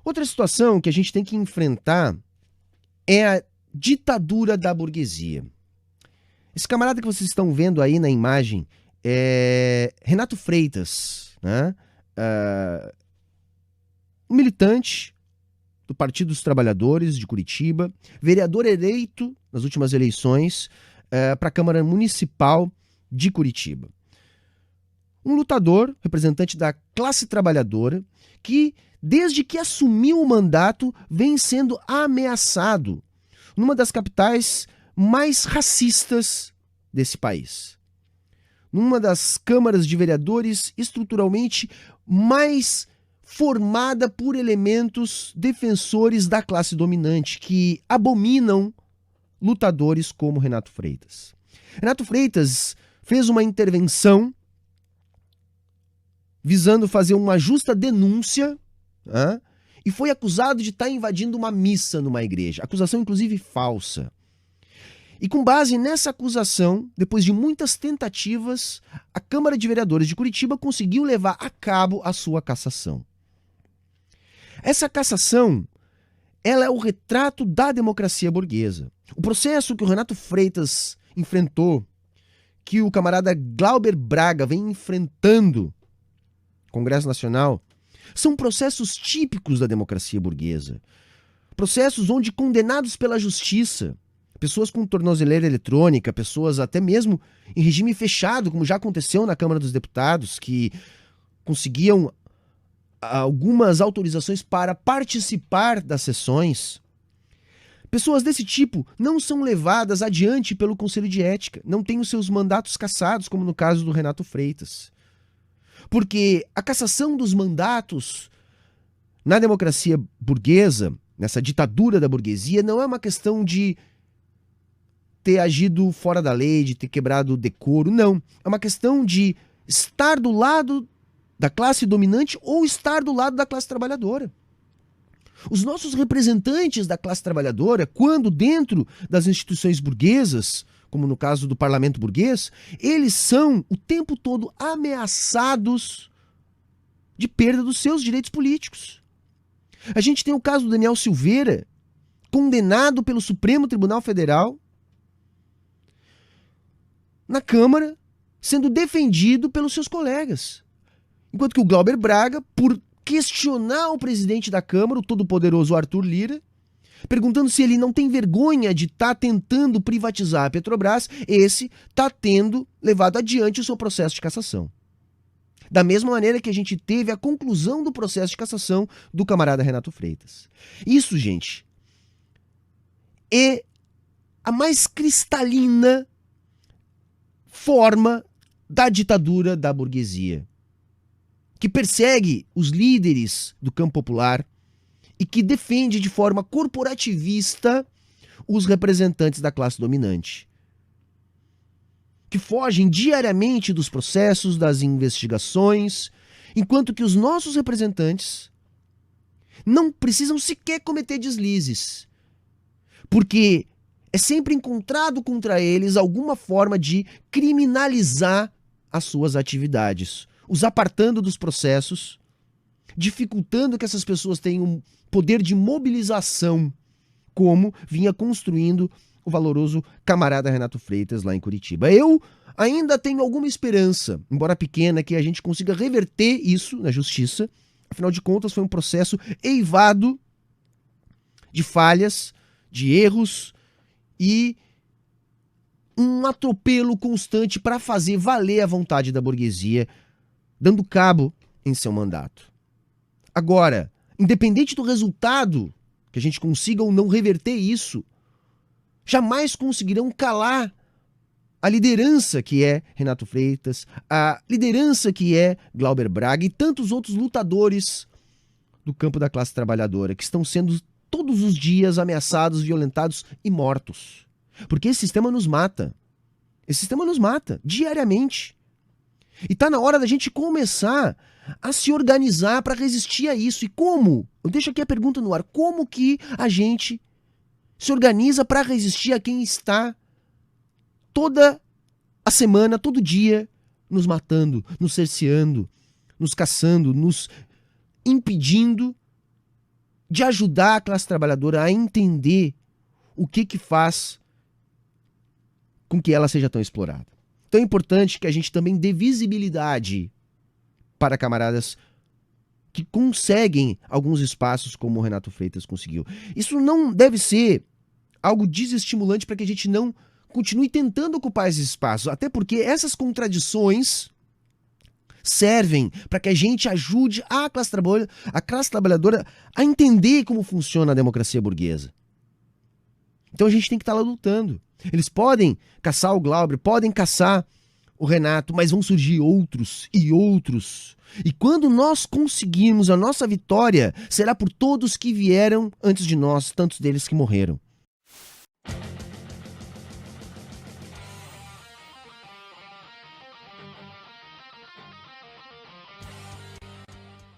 Outra situação que a gente tem que enfrentar é a ditadura da burguesia. Esse camarada que vocês estão vendo aí na imagem é Renato Freitas, né? Um militante do Partido dos Trabalhadores de Curitiba, vereador eleito nas últimas eleições para a Câmara Municipal de Curitiba. Um lutador, representante da classe trabalhadora, que desde que assumiu o mandato vem sendo ameaçado numa das capitais mais racistas desse país. Numa das câmaras de vereadores estruturalmente mais formada por elementos defensores da classe dominante, que abominam lutadores como Renato Freitas. Renato Freitas fez uma intervenção visando fazer uma justa denúncia, e foi acusado de estar invadindo uma missa numa igreja. Acusação, inclusive, falsa. E com base nessa acusação, depois de muitas tentativas, a Câmara de Vereadores de Curitiba conseguiu levar a cabo a sua cassação. Essa cassação, ela é o retrato da democracia burguesa. O processo que o Renato Freitas enfrentou, que o camarada Glauber Braga vem enfrentando no Congresso Nacional, são processos típicos da democracia burguesa. Processos onde condenados pela justiça, pessoas com tornozeleira eletrônica, pessoas até mesmo em regime fechado, como já aconteceu na Câmara dos Deputados, que conseguiam algumas autorizações para participar das sessões. Pessoas desse tipo não são levadas adiante pelo Conselho de Ética, não têm os seus mandatos cassados, como no caso do Renato Freitas. Porque a cassação dos mandatos na democracia burguesa, nessa ditadura da burguesia, não é uma questão de ter agido fora da lei, de ter quebrado o decoro, não. É uma questão de estar do lado da classe dominante ou estar do lado da classe trabalhadora. Os nossos representantes da classe trabalhadora, quando dentro das instituições burguesas, como no caso do parlamento burguês, eles são o tempo todo ameaçados de perda dos seus direitos políticos. A gente tem o caso do Daniel Silveira, condenado pelo Supremo Tribunal Federal na Câmara, sendo defendido pelos seus colegas. Enquanto que o Glauber Braga, por questionar o presidente da Câmara, o todo-poderoso Arthur Lira, perguntando se ele não tem vergonha de estar tentando privatizar a Petrobras, esse está tendo levado adiante o seu processo de cassação. Da mesma maneira que a gente teve a conclusão do processo de cassação do camarada Renato Freitas. Isso, gente, é a mais cristalina forma da ditadura da burguesia, que persegue os líderes do campo popular e que defende de forma corporativista os representantes da classe dominante, que fogem diariamente dos processos, das investigações, enquanto que os nossos representantes não precisam sequer cometer deslizes, porque é sempre encontrado contra eles alguma forma de criminalizar as suas atividades, os apartando dos processos, dificultando que essas pessoas tenham um poder de mobilização, como vinha construindo o valoroso camarada Renato Freitas lá em Curitiba. Eu ainda tenho alguma esperança, embora pequena, que a gente consiga reverter isso na justiça. Afinal de contas, foi um processo eivado de falhas, de erros e um atropelo constante para fazer valer a vontade da burguesia, dando cabo em seu mandato. Agora, independente do resultado, que a gente consiga ou não reverter isso, jamais conseguirão calar a liderança que é Renato Freitas, a liderança que é Glauber Braga e tantos outros lutadores do campo da classe trabalhadora, que estão sendo todos os dias ameaçados, violentados e mortos. Porque esse sistema nos mata. Esse sistema nos mata diariamente. E está na hora da gente começar a se organizar para resistir a isso. E como? Eu deixo aqui a pergunta no ar. Como que a gente se organiza para resistir a quem está toda a semana, todo dia, nos matando, nos cerceando, nos caçando, nos impedindo de ajudar a classe trabalhadora a entender o que faz com que ela seja tão explorada. Então é importante que a gente também dê visibilidade para camaradas que conseguem alguns espaços como o Renato Freitas conseguiu. Isso não deve ser algo desestimulante para que a gente não continue tentando ocupar esses espaços, até porque essas contradições servem para que a gente ajude a classe trabalhadora a entender como funciona a democracia burguesa. Então a gente tem que estar lá lutando. Eles podem caçar o Glauber, podem caçar o Renato, mas vão surgir outros e outros. E quando nós conseguirmos a nossa vitória, será por todos que vieram antes de nós, tantos deles que morreram.